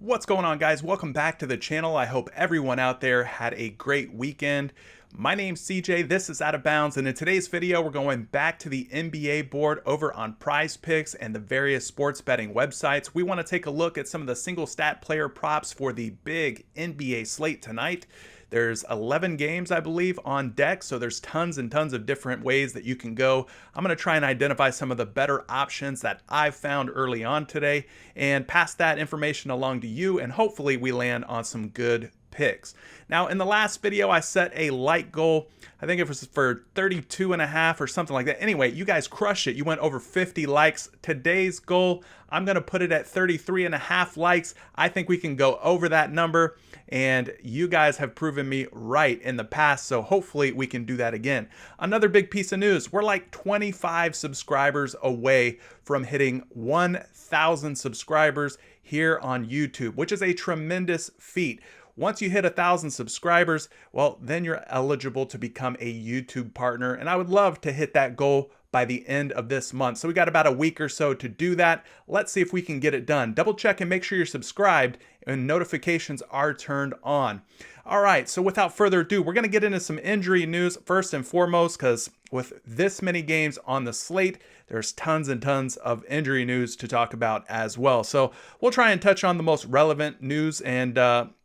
What's going on, guys? Welcome back to the channel. I hope everyone out there had a great weekend. My name's CJ, this is Out of Bounds, and in today's video we're going back to the NBA board over on PrizePicks and the various sports betting websites. We want to take a look at some of the single stat player props for the big NBA slate tonight. There's 11 games, I believe, on deck, so there's tons and tons of different ways that you can go. I'm going to try and identify some of the better options that I've found early on today and pass that information along to you, and hopefully we land on some good picks. Now, in the last video, I set a like goal. I think it was for 32.5 or something like that. Anyway, you guys crushed it. You went over 50 likes. Today's goal, I'm going to put it at 33.5 likes. I think we can go over that number, and you guys have proven me right in the past, so hopefully we can do that again. Another big piece of news, we're like 25 subscribers away from hitting 1,000 subscribers here on YouTube, which is a tremendous feat. Once you hit 1,000 subscribers, well, then you're eligible to become a YouTube partner, and I would love to hit that goal by the end of this month. So we got about a week or so to do that. Let's see if we can get it done. Double check and make sure you're subscribed and notifications are turned on. All right, so without further ado, we're going to get into some injury news first and foremost, because with this many games on the slate, there's tons and tons of injury news to talk about as well. So we'll try and touch on the most relevant news and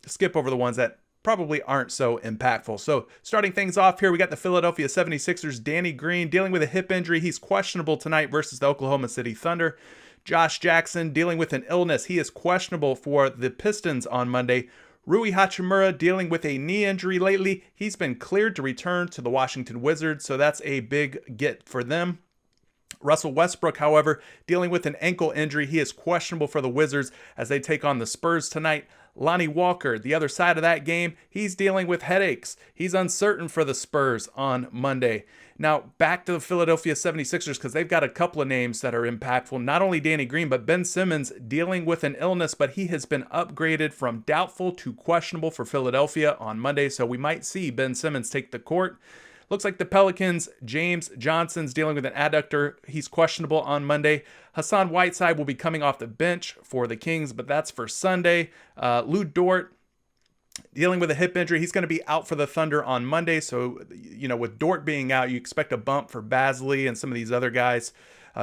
skip over the ones that probably aren't so impactful. So starting things off here, we got the Philadelphia 76ers, Danny Green dealing with a hip injury. He's questionable tonight versus the Oklahoma City Thunder. Josh Jackson dealing with an illness. He is questionable for the Pistons on Monday. Rui Hachimura dealing with a knee injury lately. He's been cleared to return to the Washington Wizards, so that's a big get for them. Russell Westbrook, however, dealing with an ankle injury. He is questionable for the Wizards as they take on the Spurs tonight. Lonnie Walker, the other side of that game, he's dealing with headaches. He's uncertain for the Spurs on Monday. Now, back to the Philadelphia 76ers, because they've got a couple of names that are impactful. Not only Danny Green, but Ben Simmons dealing with an illness, but he has been upgraded from doubtful to questionable for Philadelphia on Monday, so we might see Ben Simmons take the court. Looks like the Pelicans, James Johnson's dealing with an adductor. He's questionable on Monday. Hassan Whiteside will be coming off the bench for the Kings, but that's for Sunday. Lou Dort dealing with a hip injury. He's going to be out for the Thunder on Monday. So, with Dort being out, you expect a bump for Basley and some of these other guys.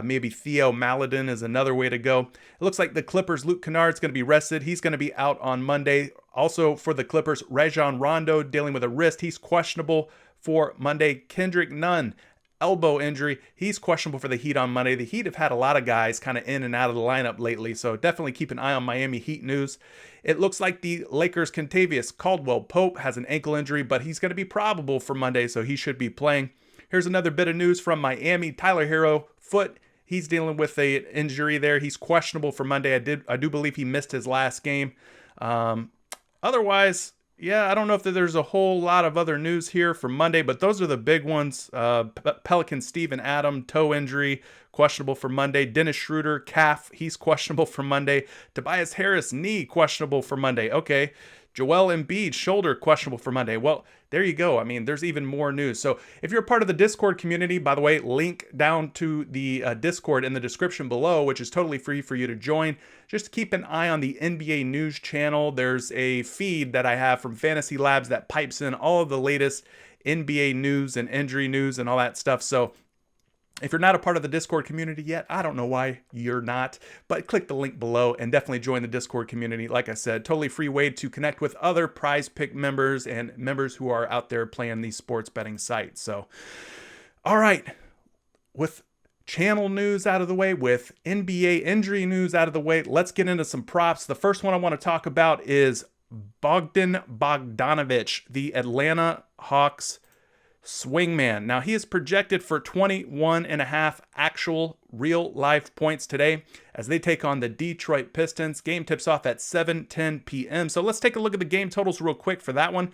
Maybe Theo Maledon is another way to go. It looks like the Clippers, Luke Kennard's going to be rested. He's going to be out on Monday. Also for the Clippers, Rajon Rondo dealing with a wrist. He's questionable for Monday. Kendrick Nunn, elbow injury. He's questionable for the Heat on Monday. The Heat have had a lot of guys kind of in and out of the lineup lately, so definitely keep an eye on Miami Heat news. It looks like the Lakers' Kentavious Caldwell-Pope has an ankle injury, but he's going to be probable for Monday, so he should be playing. Here's another bit of news from Miami. Tyler Hero, foot. He's dealing with an injury there. He's questionable for Monday. I do believe he missed his last game. Otherwise, yeah, I don't know if there's a whole lot of other news here for Monday, but those are the big ones. Pelicans, Steven Adams, toe injury, questionable for Monday. Dennis Schroeder, calf, he's questionable for Monday. Tobias Harris, knee, questionable for Monday. Okay. Joel Embiid, shoulder, questionable for Monday. Well, there you go. I mean, there's even more news. So if you're a part of the Discord community, by the way, link down to the Discord in the description below, which is totally free for you to join. Just keep an eye on the NBA news channel. There's a feed that I have from Fantasy Labs that pipes in all of the latest NBA news and injury news and all that stuff. So if you're not a part of the Discord community yet, I don't know why you're not, but click the link below and definitely join the Discord community. Like I said, totally free way to connect with other PrizePick members and members who are out there playing these sports betting sites. So, all right, with channel news out of the way, with NBA injury news out of the way, let's get into some props. The first one I want to talk about is Bogdan Bogdanovic, the Atlanta Hawks swingman. Now, he is projected for 21.5 actual real-life points today as they take on the Detroit Pistons. Game tips off at 7:10 p.m. So let's take a look at the game totals real quick for that one.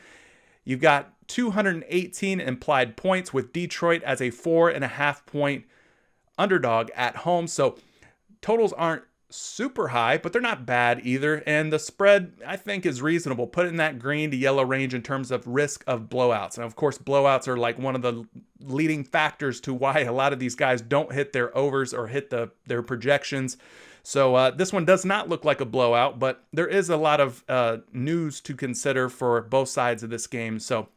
You've got 218 implied points with Detroit as a 4.5-point underdog at home. So totals aren't super high, but they're not bad either. And the spread, I think, is reasonable. Put it in that green to yellow range in terms of risk of blowouts. And of course, blowouts are like one of the leading factors to why a lot of these guys don't hit their overs or hit their projections. So this one does not look like a blowout, but there is a lot of news to consider for both sides of this game. So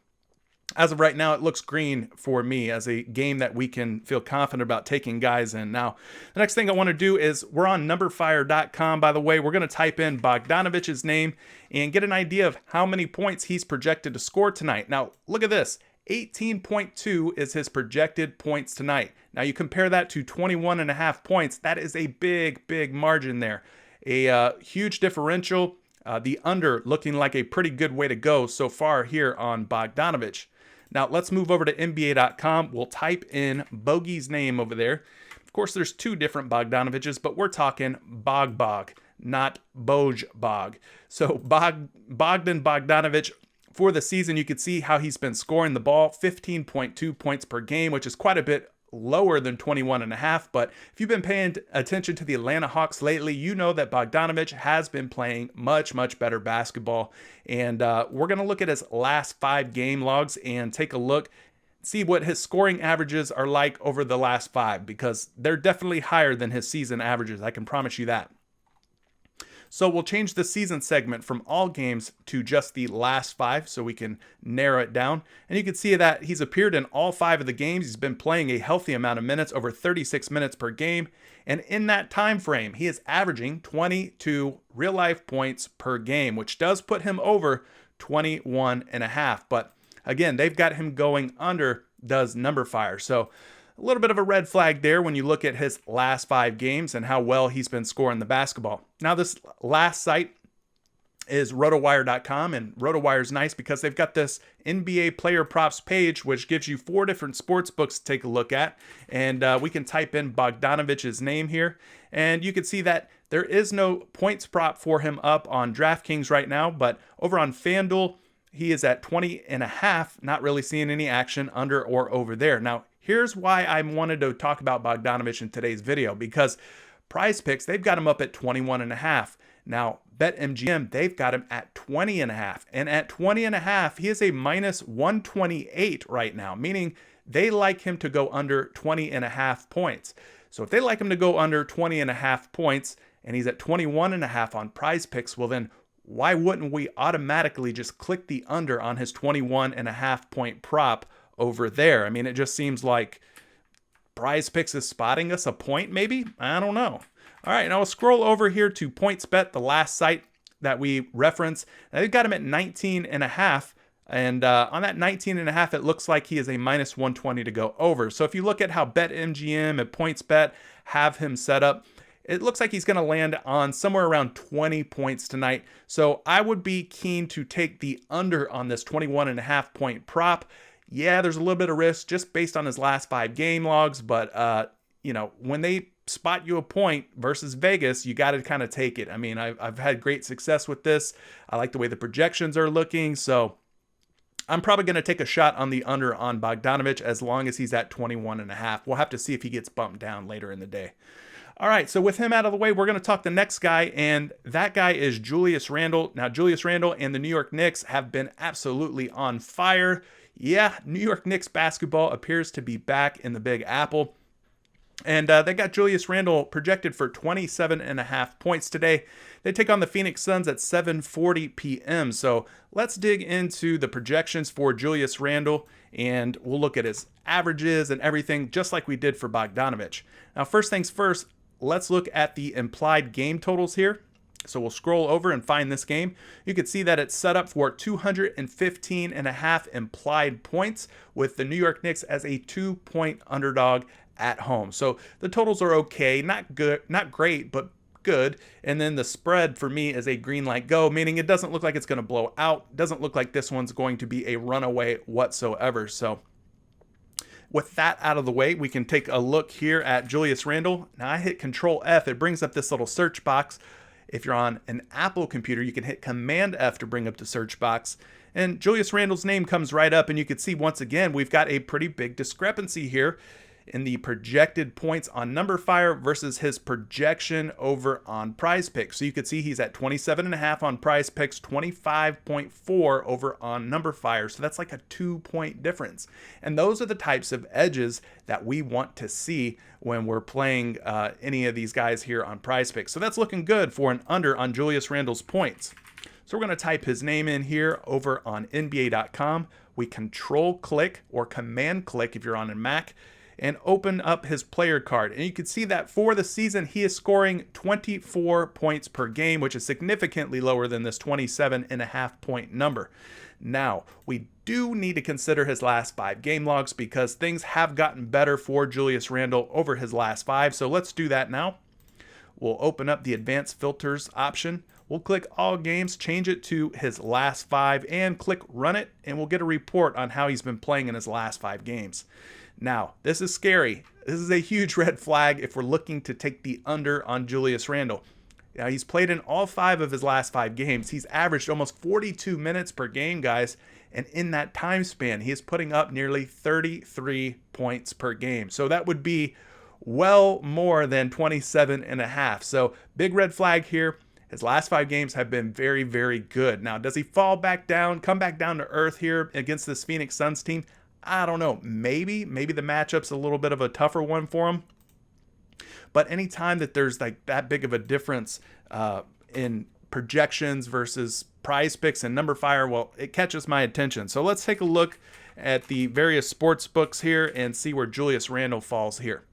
as of right now, it looks green for me as a game that we can feel confident about taking guys in. Now, the next thing I want to do is we're on numberfire.com. By the way, we're going to type in Bogdanovic's name and get an idea of how many points he's projected to score tonight. Now, look at this. 18.2 is his projected points tonight. Now, you compare that to 21.5 points. That is a big margin there. A huge differential. The under looking like a pretty good way to go so far here on Bogdanovic. Now, let's move over to NBA.com. We'll type in Bogey's name over there. Of course, there's two different Bogdanovic's, but we're talking Bog, not Bog. So Bogdan Bogdanovic, for the season, you could see how he's been scoring the ball, 15.2 points per game, which is quite a bit lower than 21.5. But if you've been paying attention to the Atlanta Hawks lately, you know that Bogdanovic has been playing much better basketball. And we're going to look at his last 5 game logs and take a look, see what his scoring averages are like over the last 5, because they're definitely higher than his season averages. I can promise you that. So we'll change the season segment from all games to just the last 5 so we can narrow it down. And you can see that he's appeared in all 5 of the games. He's been playing a healthy amount of minutes, over 36 minutes per game. And in that time frame, he is averaging 22 real-life points per game, which does put him over 21.5. But again, they've got him going under, does numberfire. So a little bit of a red flag there when you look at his last 5 games and how well he's been scoring the basketball. Now, this last site is rotowire.com, and RotoWire is nice because they've got this NBA player props page, which gives you 4 different sports books to take a look at. And we can type in Bogdanovic's name here, and you can see that there is no points prop for him up on DraftKings right now, but over on FanDuel, he is at 20.5, not really seeing any action under or over there. Now, here's why I wanted to talk about Bogdanovic in today's video, because PrizePicks, they've got him up at 21.5. Now, BetMGM, they've got him at 20.5. And at 20.5, he is a minus 128 right now, meaning they like him to go under 20.5 points. So if they like him to go under 20.5 points and he's at 21.5 on PrizePicks, well then why wouldn't we automatically just click the under on his 21.5 point prop over there? I mean, it just seems like PrizePicks is spotting us a point, maybe? I don't know. All right, now we'll scroll over here to PointsBet, the last site that we reference. Now, they've got him at 19.5, and on that 19.5, it looks like he is a minus 120 to go over. So if you look at how BetMGM and PointsBet have him set up, it looks like he's going to land on somewhere around 20 points tonight. So I would be keen to take the under on this 21.5 point prop. Yeah, there's a little bit of risk just based on his last 5 game logs, but you know, when they spot you a point versus Vegas, you got to kind of take it. I mean, I've had great success with this. I like the way the projections are looking, so I'm probably going to take a shot on the under on Bogdanovic as long as he's at 21.5. We'll have to see if he gets bumped down later in the day. All right, so with him out of the way, we're going to talk the next guy, and that guy is Julius Randle. Now, Julius Randle and the New York Knicks have been absolutely on fire. Yeah, New York Knicks basketball appears to be back in the Big Apple. And they got Julius Randle projected for 27.5 points today. They take on the Phoenix Suns at 7:40 p.m. So let's dig into the projections for Julius Randle, and we'll look at his averages and everything just like we did for Bogdanovic. Now, first things first, let's look at the implied game totals here. So we'll scroll over and find this game. You can see that it's set up for 215.5 implied points with the New York Knicks as a 2-point underdog at home. So the totals are okay, not good, not great, but good. And then the spread for me is a green light go, meaning it doesn't look like it's going to blow out. Doesn't look like this one's going to be a runaway whatsoever. So with that out of the way, we can take a look here at Julius Randle. Now I hit Control F. It brings up this little search box. If you're on an Apple computer, you can hit Command F to bring up the search box. And Julius Randle's name comes right up, and you can see once again, we've got a pretty big discrepancy here in the projected points on Number Fire versus his projection over on PrizePicks. So you could see he's at 27.5 on PrizePicks, 25.4 over on Number Fire. So that's like a 2-point difference. And those are the types of edges that we want to see when we're playing any of these guys here on PrizePicks. So that's looking good for an under on Julius Randle's points. So we're going to type his name in here over on NBA.com. We control click or command click if you're on a Mac and open up his player card. And you can see that for the season, he is scoring 24 points per game, which is significantly lower than this 27.5 point number. Now, we do need to consider his last 5 game logs because things have gotten better for Julius Randle over his last 5. So let's do that now. We'll open up the advanced filters option. We'll click all games, change it to his last 5 and click run it. And we'll get a report on how he's been playing in his last 5 games. Now, this is scary. This is a huge red flag if we're looking to take the under on Julius Randle. Now, he's played in all 5 of his last 5 games. He's averaged almost 42 minutes per game, guys. And in that time span, he is putting up nearly 33 points per game. So that would be well more than 27.5. So big red flag here. His last 5 games have been very, very good. Now, does he fall back down, come back down to earth here against this Phoenix Suns team? I don't know. Maybe the matchup's a little bit of a tougher one for him. But anytime that there's like that big of a difference in projections versus PrizePicks and Number Fire, well, it catches my attention. So let's take a look at the various sports books here and see where Julius Randle falls here.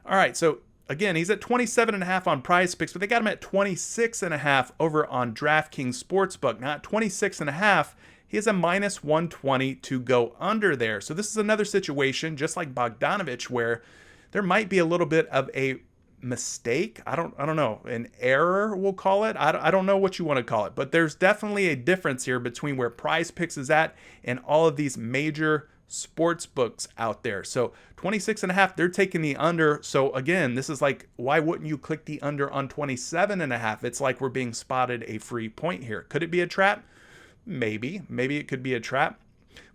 All right, so again, he's at 27.5 on PrizePicks, but they got him at 26.5 over on DraftKings Sportsbook. Now at 26.5, he has a minus 120 to go under there. So this is another situation, just like Bogdanovic, where there might be a little bit of a mistake. I don't know, an error we'll call it. I don't know what you want to call it, but there's definitely a difference here between where PrizePicks is at and all of these major sports books out there. So 26.5, they're taking the under. So again, this is like, why wouldn't you click the under on 27.5? It's like we're being spotted a free point here. Could it be a trap? Maybe it could be a trap.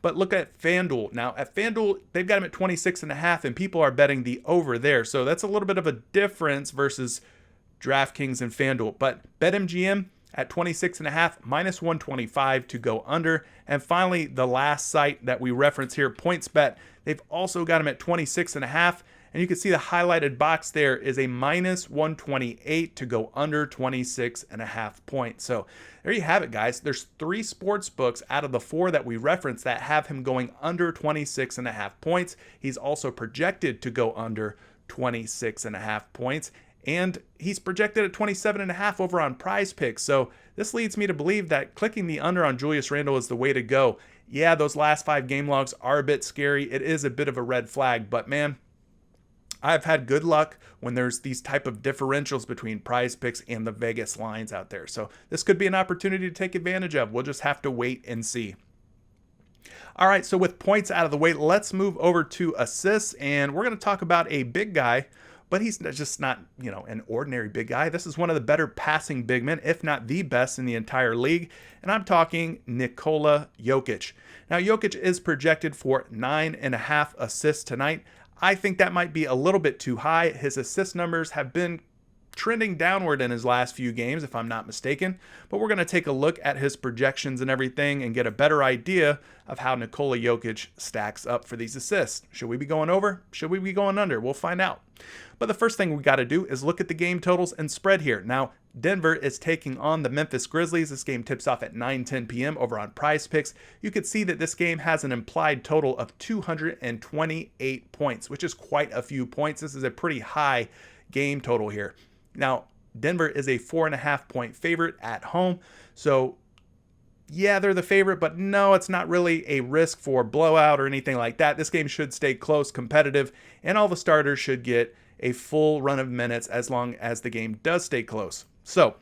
But look at FanDuel. Now at FanDuel, they've got him at 26.5 and people are betting the over there. So that's a little bit of a difference versus DraftKings and FanDuel. But BetMGM at 26.5, minus 125 to go under. And finally, the last site that we reference here, PointsBet, they've also got him at 26.5. And you can see the highlighted box there is a minus 128 to go under 26.5 points. So there you have it, guys. There's 3 sports books out of the 4 that we referenced that have him going under 26.5 points. He's also projected to go under 26.5 points. And he's projected at 27.5 over on PrizePicks. So this leads me to believe that clicking the under on Julius Randle is the way to go. Yeah, those last 5 game logs are a bit scary. It is a bit of a red flag, but man, I've had good luck when there's these type of differentials between PrizePicks and the Vegas lines out there. So this could be an opportunity to take advantage of. We'll just have to wait and see. All right, so with points out of the way, let's move over to assists. And we're going to talk about a big guy, but he's just not, an ordinary big guy. This is one of the better passing big men, if not the best in the entire league. And I'm talking Nikola Jokic. Now, Jokic is projected for 9.5 assists tonight. I think that might be a little bit too high. His assist numbers have been trending downward in his last few games, if I'm not mistaken. But we're going to take a look at his projections and everything and get a better idea of how Nikola Jokic stacks up for these assists. Should we be going over? Should we be going under? We'll find out. But the first thing we got to do is look at the game totals and spread here. Now, Denver is taking on the Memphis Grizzlies. This game tips off at 9:10 p.m. over on PrizePicks. You can see that this game has an implied total of 228 points, which is quite a few points. This is a pretty high game total here. Now, Denver is a 4.5 point favorite at home. So yeah, they're the favorite, but no, it's not really a risk for blowout or anything like that. This game should stay close, competitive, and all the starters should get a full run of minutes as long as the game does stay close. So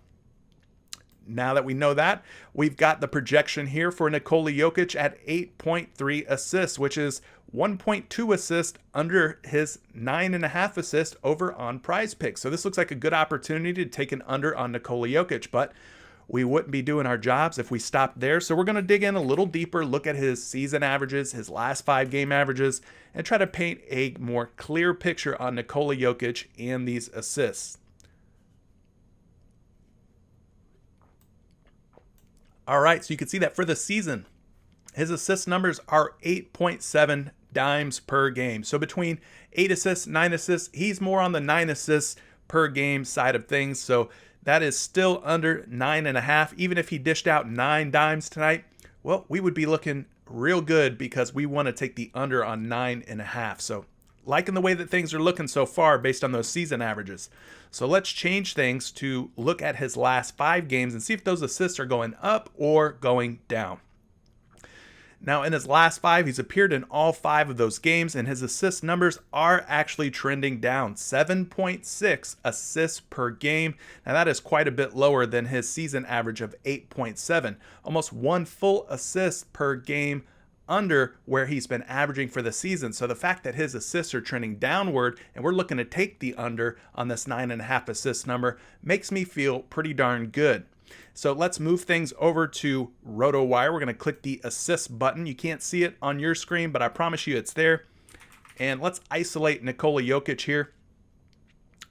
now that we know that, we've got the projection here for Nikola Jokic at 8.3 assists, which is 1.2 assists under his 9.5 assists over on PrizePicks. So this looks like a good opportunity to take an under on Nikola Jokic, but we wouldn't be doing our jobs if we stopped there. So we're going to dig in a little deeper, look at his season averages, his last 5 game averages, and try to paint a more clear picture on Nikola Jokic and these assists. All right, so you can see that for the season, his assist numbers are 8.7 dimes per game. So between 8 assists, 9 assists, he's more on the 9 assists per game side of things. So that is still under 9.5. Even if he dished out 9 dimes tonight, well, we would be looking real good because we want to take the under on 9.5. So liking the way that things are looking so far based on those season averages. So let's change things to look at his last 5 games and see if those assists are going up or going down. Now, in his last 5, he's appeared in all 5 of those games, and his assist numbers are actually trending down. 7.6 assists per game. Now, that is quite a bit lower than his season average of 8.7. Almost 1 full assist per game under where he's been averaging for the season. So the fact that his assists are trending downward and we're looking to take the under on this 9.5 assist number makes me feel pretty darn good. So let's move things over to RotoWire. We're going to click the assist button. You can't see it on your screen, but I promise you it's there. And let's isolate Nikola Jokic here.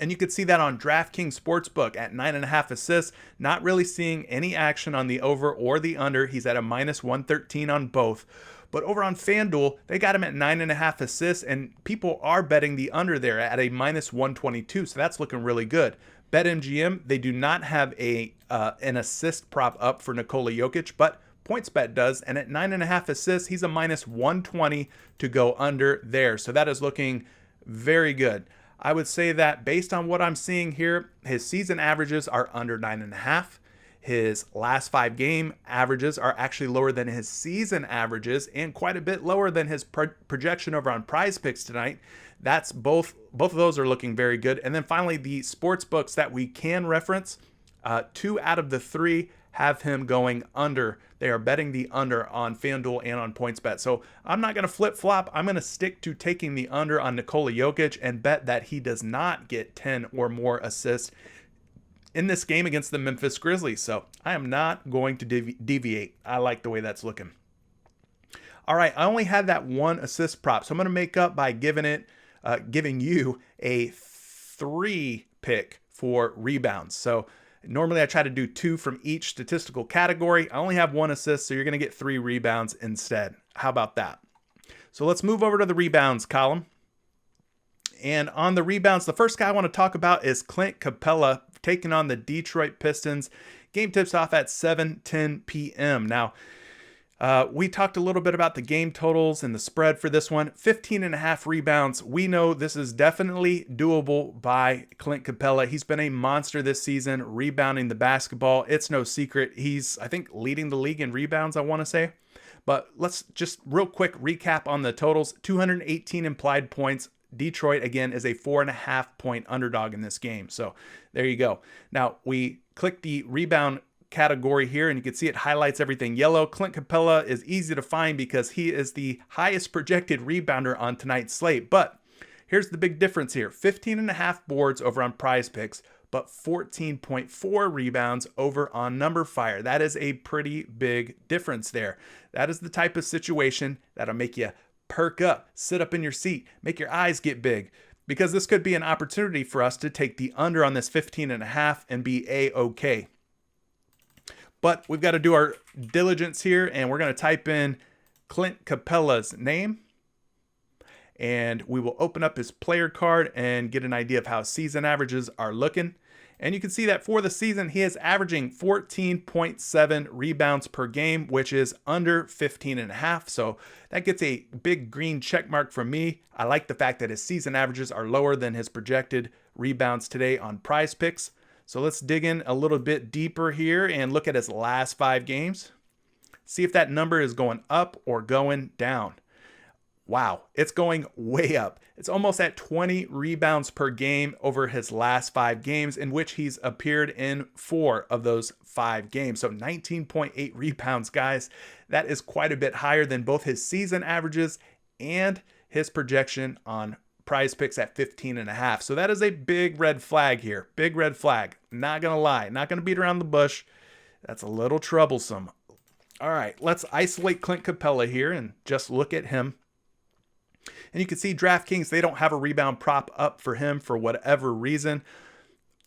And you can see that on DraftKings Sportsbook at 9.5 assists, not really seeing any action on the over or the under. He's at a minus 113 on both. But over on FanDuel, they got him at 9.5 assists, and people are betting the under there at a minus 122. So that's looking really good. BetMGM, they do not have an assist prop up for Nikola Jokic, but PointsBet does. And at 9.5 assists, he's a minus 120 to go under there. So that is looking very good. I would say that based on what I'm seeing here, his season averages are under 9.5. His last 5 game averages are actually lower than his season averages and quite a bit lower than his projection over on PrizePicks tonight. That's both of those are looking very good. And then finally, the sports books that we can reference, 2 out of the 3 have him going under. They are betting the under on FanDuel and on PointsBet. So I'm not going to flip-flop. I'm going to stick to taking the under on Nikola Jokic and bet that he does not get 10 or more assists in this game against the Memphis Grizzlies. So I am not going to deviate. I like the way that's looking. All right, I only had that 1 assist prop, so I'm going to make up by giving you a 3 pick for rebounds. So normally I try to do 2 from each statistical category. I only have 1 assist, so you're going to get 3 rebounds instead. How about that? So let's move over to the rebounds column. And on the rebounds, the first guy I want to talk about is Clint Capela taking on the Detroit Pistons. Game tips off at 7:10 p.m. Now, we talked a little bit about the game totals and the spread for this one. 15.5 rebounds. We know this is definitely doable by Clint Capela. He's been a monster this season, rebounding the basketball. It's no secret. He's, I think, leading the league in rebounds, I want to say. But let's just real quick recap on the totals. 218 implied points. Detroit, again, is a 4.5 point underdog in this game. So there you go. Now, we click the rebound category here, and you can see it highlights everything yellow. Clint Capela is easy to find because he is the highest projected rebounder on tonight's slate. But here's the big difference here. 15.5 boards over on PrizePicks, but 14.4 rebounds over on NumberFire. That is a pretty big difference there. That is the type of situation that'll make you perk up, sit up in your seat, make your eyes get big, because this could be an opportunity for us to take the under on this 15.5 and be A-okay. But we've got to do our diligence here, and we're going to type in Clint Capela's name, and we will open up his player card and get an idea of how season averages are looking. And you can see that for the season, he is averaging 14.7 rebounds per game, which is under 15.5. So that gets a big green check mark from me. I like the fact that his season averages are lower than his projected rebounds today on PrizePicks. So let's dig in a little bit deeper here and look at his last 5 games. See if that number is going up or going down. Wow, it's going way up. It's almost at 20 rebounds per game over his last 5 games, in which he's appeared in 4 of those 5 games. So 19.8 rebounds, guys. That is quite a bit higher than both his season averages and his projection on PrizePicks at 15.5. So that is a big red flag here. Big red flag. Not going to lie. Not going to beat around the bush. That's a little troublesome. All right, let's isolate Clint Capela here and just look at him. And you can see DraftKings, they don't have a rebound prop up for him for whatever reason.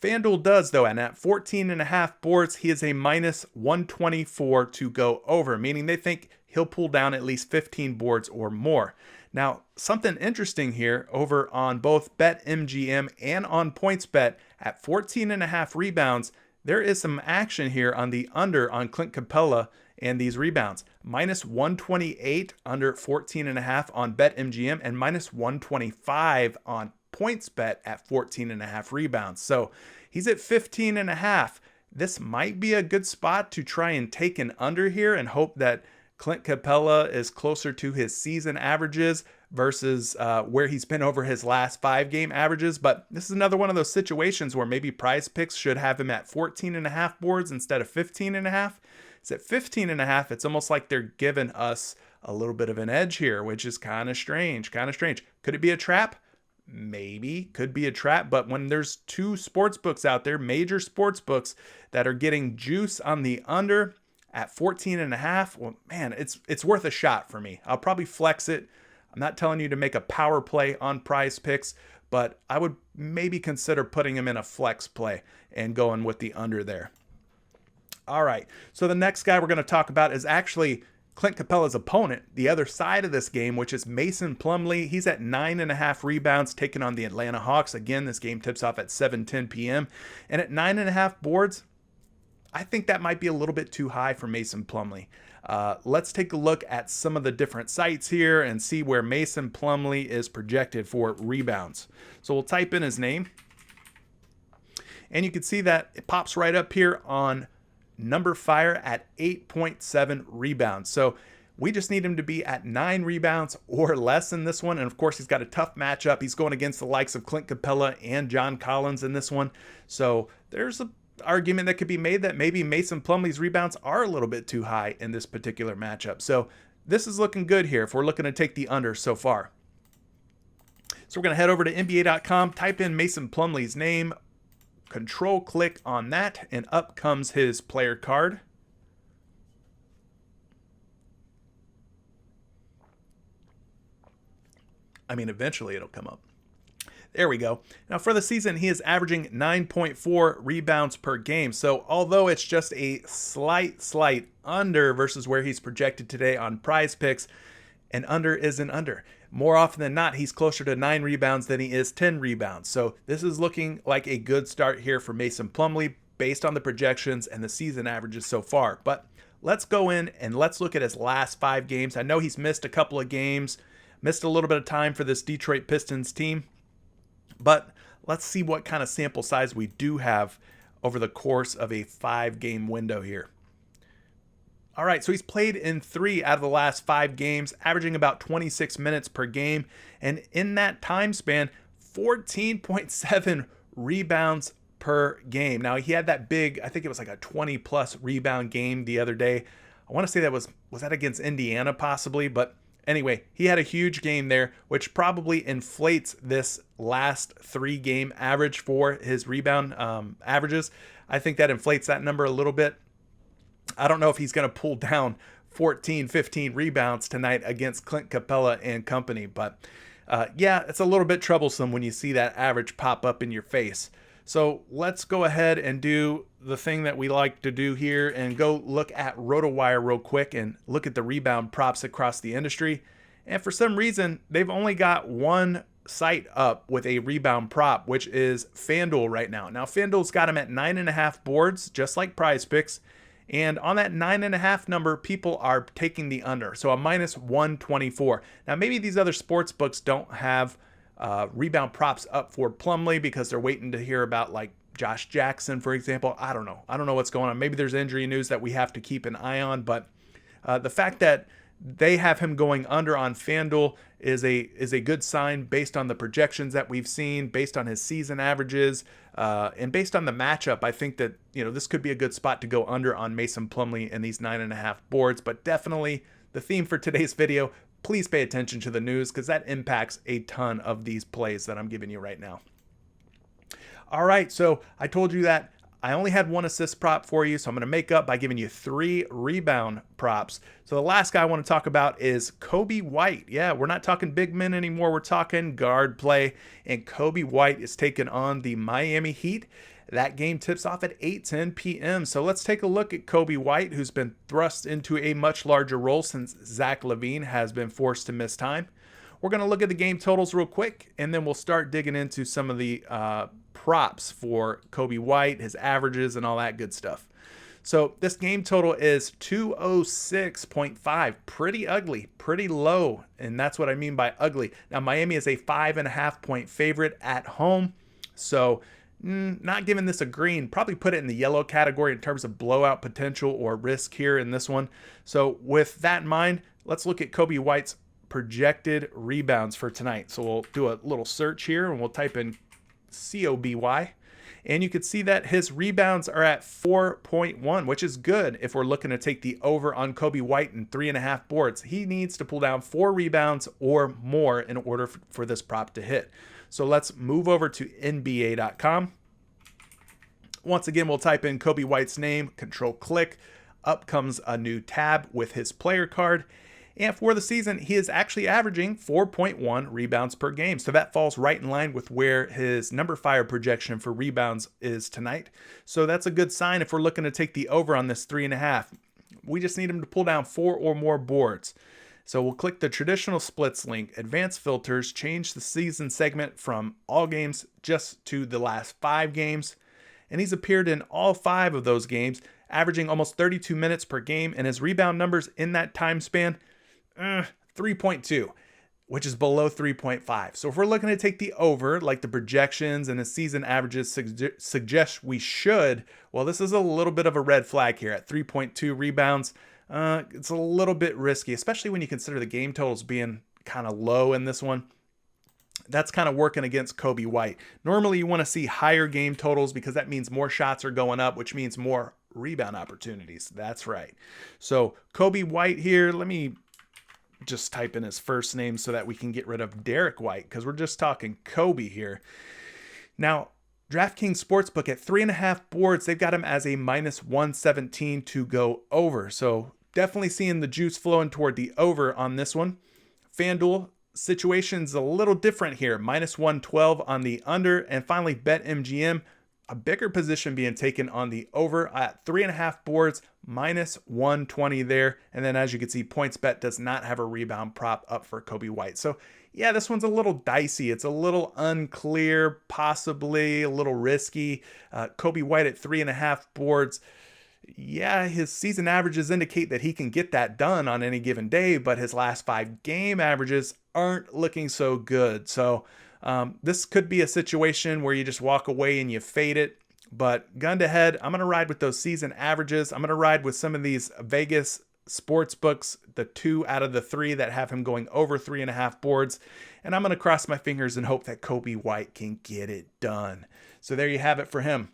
FanDuel does, though, and at 14.5 boards, he is a minus 124 to go over, meaning they think he'll pull down at least 15 boards or more. Now, something interesting here over on both BetMGM and on PointsBet at 14.5 rebounds, there is some action here on the under on Clint Capela and these rebounds. Minus 128 under 14.5 on BetMGM and minus 125 on PointsBet at 14.5 rebounds. So he's at 15.5. This might be a good spot to try and take an under here and hope that Clint Capela is closer to his season averages versus where he's been over his last 5-game averages. But this is another one of those situations where maybe PrizePicks should have him at 14.5 boards instead of 15.5. It's at 15.5. It's almost like they're giving us a little bit of an edge here, which is kind of strange. Could it be a trap? Maybe. Could be a trap. But when there's two sports books out there, major sports books, that are getting juice on the under at 14.5, well, man, it's worth a shot for me. I'll probably flex it. I'm not telling you to make a power play on PrizePicks, but I would maybe consider putting him in a flex play and going with the under there. All right, so the next guy we're going to talk about is actually Clint Capela's opponent, the other side of this game, which is Mason Plumlee. He's at 9.5 rebounds, taking on the Atlanta Hawks. Again, this game tips off at 7:10 p.m. And at 9.5 boards, I think that might be a little bit too high for Mason Plumlee. Let's take a look at some of the different sites here and see where Mason Plumlee is projected for rebounds. So we'll type in his name, and you can see that it pops right up here on Number Fire at 8.7 rebounds. So we just need him to be at 9 rebounds or less in this one. And of course, he's got a tough matchup. He's going against the likes of Clint Capela and John Collins in this one. So there's an argument that could be made that maybe Mason Plumlee's rebounds are a little bit too high in this particular matchup. So this is looking good here if we're looking to take the under so far. So we're going to head over to NBA.com, type in Mason Plumlee's name, control click on that, and up comes his player card. I mean, eventually it'll come up. There we go. Now for the season, he is averaging 9.4 rebounds per game. So although it's just a slight under versus where he's projected today on PrizePicks, an under is an under. More often than not, he's closer to 9 rebounds than he is 10 rebounds. So this is looking like a good start here for Mason Plumlee based on the projections and the season averages so far. But let's go in and let's look at his last 5 games. I know he's missed a couple of games, missed a little bit of time for this Detroit Pistons team, but let's see what kind of sample size we do have over the course of a 5-game window here. All right, so he's played in 3 out of the last 5 games, averaging about 26 minutes per game. And in that time span, 14.7 rebounds per game. Now, he had that big, I think it was like a 20-plus rebound game the other day. I want to say that was that against Indiana possibly? But anyway, he had a huge game there, which probably inflates this last 3-game average for his rebound averages. I think that inflates that number a little bit. I don't know if he's going to pull down 14, 15 rebounds tonight against Clint Capela and company, but yeah, it's a little bit troublesome when you see that average pop up in your face. So let's go ahead and do the thing that we like to do here and go look at RotoWire real quick and look at the rebound props across the industry. And for some reason, they've only got one site up with a rebound prop, which is FanDuel right now. Now, FanDuel's got him at 9.5 boards, just like PrizePicks. And on that 9.5 number, people are taking the under. So a minus 124. Now, maybe these other sports books don't have rebound props up for Plumlee because they're waiting to hear about like Josh Jackson, for example. I don't know. I don't know what's going on. Maybe there's injury news that we have to keep an eye on. But the fact that they have him going under on FanDuel is a good sign based on the projections that we've seen, based on his season averages, and based on the matchup. I think that, this could be a good spot to go under on Mason Plumlee in these 9.5 boards. But definitely the theme for today's video, please pay attention to the news because that impacts a ton of these plays that I'm giving you right now. All right, so I told you that I only had 1 assist prop for you, so I'm going to make up by giving you 3 rebound props. So the last guy I want to talk about is Coby White. Yeah, we're not talking big men anymore. We're talking guard play, and Coby White is taking on the Miami Heat. That game tips off at 8:10 p.m. So let's take a look at Coby White, who's been thrust into a much larger role since Zach LaVine has been forced to miss time. We're going to look at the game totals real quick, and then we'll start digging into some of the props for Coby White, his averages, and all that good stuff. So this game total is 206.5. Pretty ugly, pretty low, and that's what I mean by ugly. Now, Miami is a 5.5 point favorite at home, so not giving this a green. Probably put it in the yellow category in terms of blowout potential or risk here in this one. So with that in mind, let's look at Coby White's projected rebounds for tonight. So we'll do a little search here and we'll type in COBY. And you can see that his rebounds are at 4.1, which is good if we're looking to take the over on Coby White in 3.5 boards. He needs to pull down 4 rebounds or more in order for this prop to hit. So let's move over to NBA.com. Once again, we'll type in Coby White's name, Control-click. Up comes a new tab with his player card. And for the season, he is actually averaging 4.1 rebounds per game. So that falls right in line with where his number fire projection for rebounds is tonight. So that's a good sign if we're looking to take the over on this 3.5. We just need him to pull down 4 or more boards. So we'll click the traditional splits link, advanced filters, change the season segment from all games just to the last 5 games. And he's appeared in all 5 of those games, averaging almost 32 minutes per game. And his rebound numbers in that time span, 3.2, which is below 3.5. So if we're looking to take the over, like the projections and the season averages suggest we should, well, this is a little bit of a red flag here at 3.2 rebounds. It's a little bit risky, especially when you consider the game totals being kind of low in this one. That's kind of working against Coby White. Normally you want to see higher game totals because that means more shots are going up, which means more rebound opportunities. That's right. So Coby White here, let me just type in his first name so that we can get rid of Derek White because we're just talking Coby here. Now, DraftKings Sportsbook at 3.5 boards, they've got him as a -117 to go over. So definitely seeing the juice flowing toward the over on this one. FanDuel situation's a little different here. -112 on the under. And finally, BetMGM, a bigger position being taken on the over at 3.5 boards, -120 there. And then as you can see, PointsBet does not have a rebound prop up for Coby White. So yeah, this one's a little dicey. It's a little unclear, possibly a little risky. Coby White at 3.5 boards. Yeah, his season averages indicate that he can get that done on any given day, but his last 5 game averages aren't looking so good. So this could be a situation where you just walk away and you fade it. But gun to head, I'm going to ride with those season averages. I'm going to ride with some of these Vegas sports books, the 2 out of the 3 that have him going over 3.5 boards. And I'm going to cross my fingers and hope that Coby White can get it done. So there you have it for him.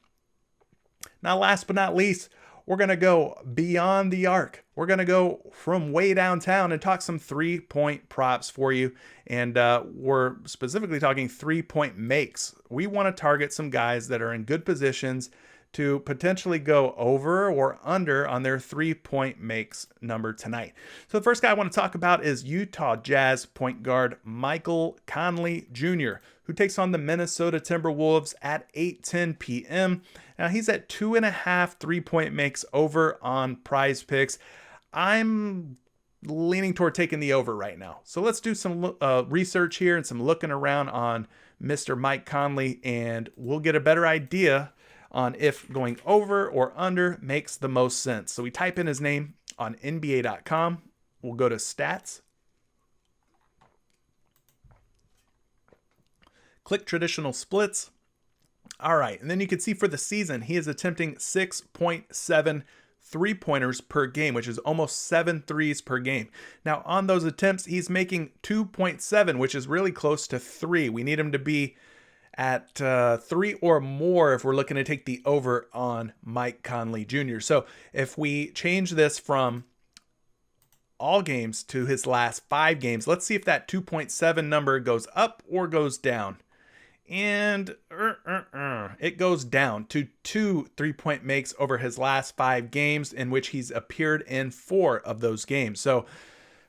Now, last but not least, we're going to go beyond the arc. We're going to go from way downtown and talk some 3-point props for you. And we're specifically talking 3-point makes. We want to target some guys that are in good positions to potentially go over or under on their 3-point makes number tonight. So the first guy I want to talk about is Utah Jazz point guard Michael Conley Jr., who takes on the Minnesota Timberwolves at 8:10 p.m. Now he's at 2.5 3-point makes over on PrizePicks. I'm leaning toward taking the over right now. So let's do some research here and some looking around on Mr. Mike Conley, and we'll get a better idea on if going over or under makes the most sense. So we type in his name on NBA.com. We'll go to stats. Click traditional splits. All right, and then you can see for the season, he is attempting 6.7 3-pointers per game, which is almost 7 threes per game. Now, on those attempts, he's making 2.7, which is really close to 3. We need him to be at 3 or more if we're looking to take the over on Mike Conley Jr. So if we change this from all games to his last 5 games, let's see if that 2.7 number goes up or goes down. And it goes down to 2 3-point makes over his last 5 games, in which he's appeared in 4 of those games. So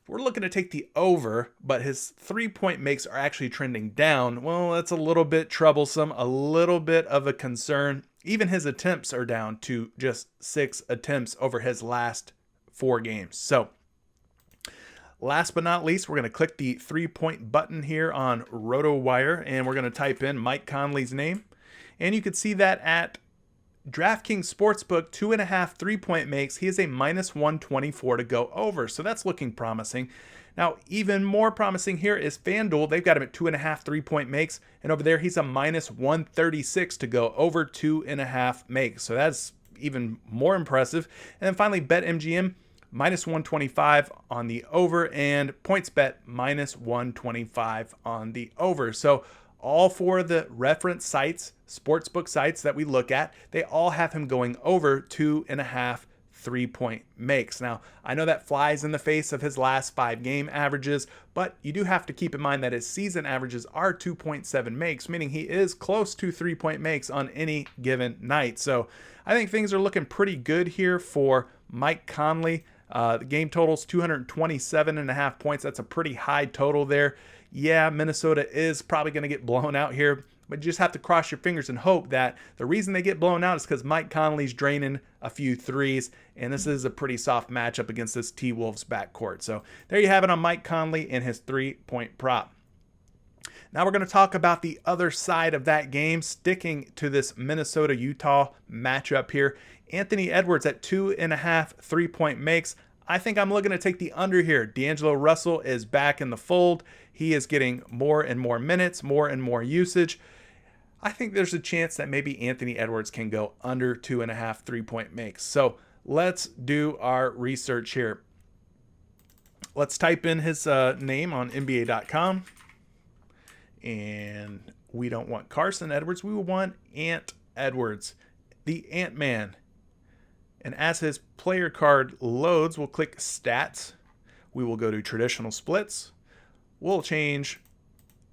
we're looking to take the over, but his 3-point makes are actually trending down. Well, that's a little bit troublesome, a little bit of a concern. Even his attempts are down to just 6 attempts over his last 4 games. So last but not least, we're going to click the 3-point button here on RotoWire, and we're going to type in Mike Conley's name. And you can see that at DraftKings Sportsbook, 2.5 3-point makes, he is a -124 to go over. So that's looking promising. Now, even more promising here is FanDuel. They've got him at 2.5 3-point makes, and over there he's a -136 to go over 2.5 makes. So that's even more impressive. And then finally, BetMGM, -125 on the over, and PointsBet -125 on the over. So all 4 of the reference sites, sportsbook sites that we look at, they all have him going over 2.5 3-point makes. Now, I know that flies in the face of his last 5 game averages, but you do have to keep in mind that his season averages are 2.7 makes, meaning he is close to 3-point makes on any given night. So I think things are looking pretty good here for Mike Conley. The game total's 227.5 points. That's a pretty high total there. Yeah, Minnesota is probably going to get blown out here, but you just have to cross your fingers and hope that the reason they get blown out is because Mike Conley's draining a few threes, and this is a pretty soft matchup against this T-Wolves backcourt. So there you have it on Mike Conley and his 3-point prop. Now we're going to talk about the other side of that game, sticking to this Minnesota-Utah matchup here. Anthony Edwards at 2.5 3-point makes. I think I'm looking to take the under here. D'Angelo Russell is back in the fold. He is getting more and more minutes, more and more usage. I think there's a chance that maybe Anthony Edwards can go under 2.5 3-point makes. So let's do our research here. Let's type in his name on NBA.com. And we don't want Carson Edwards. We want Ant Edwards, the Ant-Man. And as his player card loads, we'll click Stats. We will go to Traditional Splits. We'll change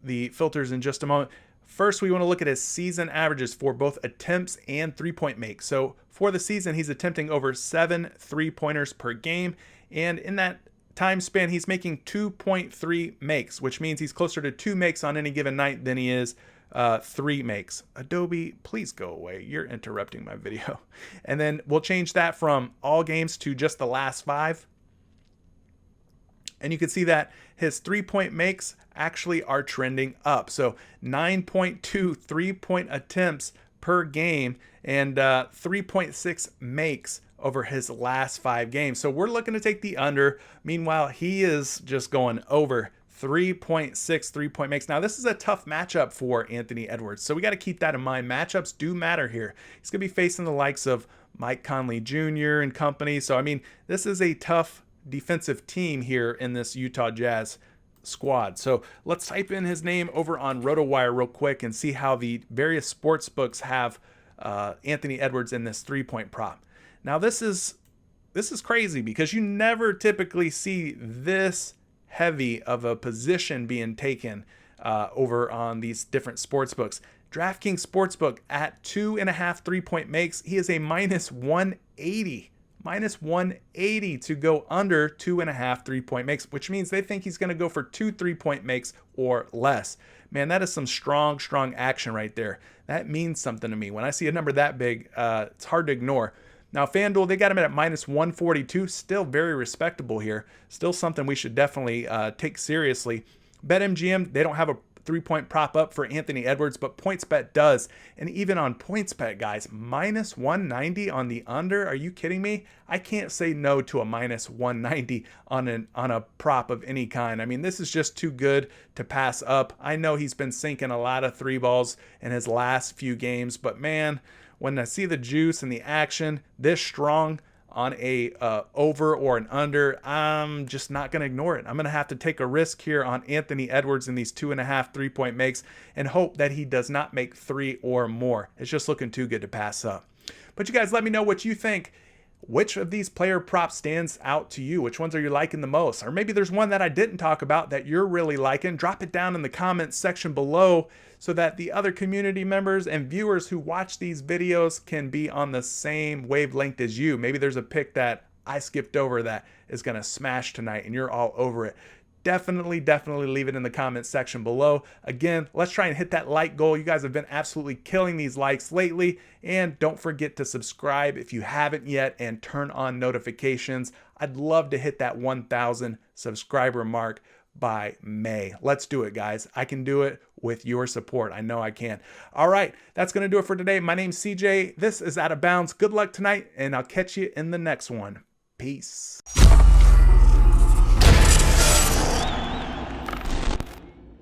the filters in just a moment. First, we want to look at his season averages for both attempts and 3-point makes. So for the season, he's attempting over 7 3-pointers per game. And in that time span, he's making 2.3 makes, which means he's closer to 2 makes on any given night than he is 3 makes. Adobe, please go away. You're interrupting my video. And then we'll change that from all games to just the last 5. And you can see that his 3-point makes actually are trending up. So 9.2 3-point attempts per game and 3.6 makes over his last 5 games. So we're looking to take the under. Meanwhile, he is just going over 3.6 3-point makes. Now, this is a tough matchup for Anthony Edwards, so we got to keep that in mind. Matchups do matter here. He's going to be facing the likes of Mike Conley Jr. and company. So, I mean, this is a tough defensive team here in this Utah Jazz squad. So let's type in his name over on RotoWire real quick and see how the various sports books have Anthony Edwards in this 3-point prop. Now, this is crazy because you never typically see this heavy of a position being taken over on these different sports books. DraftKings Sportsbook at 2.5 3-point makes, he is a -180. -180 to go under 2.5 3-point makes, which means they think he's going to go for 2 3-point makes or less. Man, that is some strong action right there. That means something to me. When I see a number that big, it's hard to ignore. Now, FanDuel, they got him at -142. Still very respectable here. Still something we should definitely take seriously. BetMGM, they don't have a 3-point prop up for Anthony Edwards, but PointsBet does. And even on PointsBet, guys, -190 on the under. Are you kidding me? I can't say no to a -190 on a prop of any kind. I mean, this is just too good to pass up. I know he's been sinking a lot of 3 balls in his last few games, but man, when I see the juice and the action this strong on a over or an under, I'm just not going to ignore it. I'm going to have to take a risk here on Anthony Edwards in these 2.5 3-point makes and hope that he does not make 3 or more. It's just looking too good to pass up. But you guys, let me know what you think. which of these player props stands out to you? Which ones are you liking the most? Or maybe there's one that I didn't talk about that you're really liking. Drop it down in the comments section below so that the other community members and viewers who watch these videos can be on the same wavelength as you. Maybe there's a pick that I skipped over that is going to smash tonight and you're all over it. Definitely leave it in the comments section below. Again, let's try and hit that like goal. You guys have been absolutely killing these likes lately. And don't forget to subscribe if you haven't yet and turn on notifications. I'd love to hit that 1,000 subscriber mark by May. Let's do it, guys. I can do it with your support. I know I can. All right, that's going to do it for today. My name's CJ. This is Out of Bounds. Good luck tonight, and I'll catch you in the next one. Peace.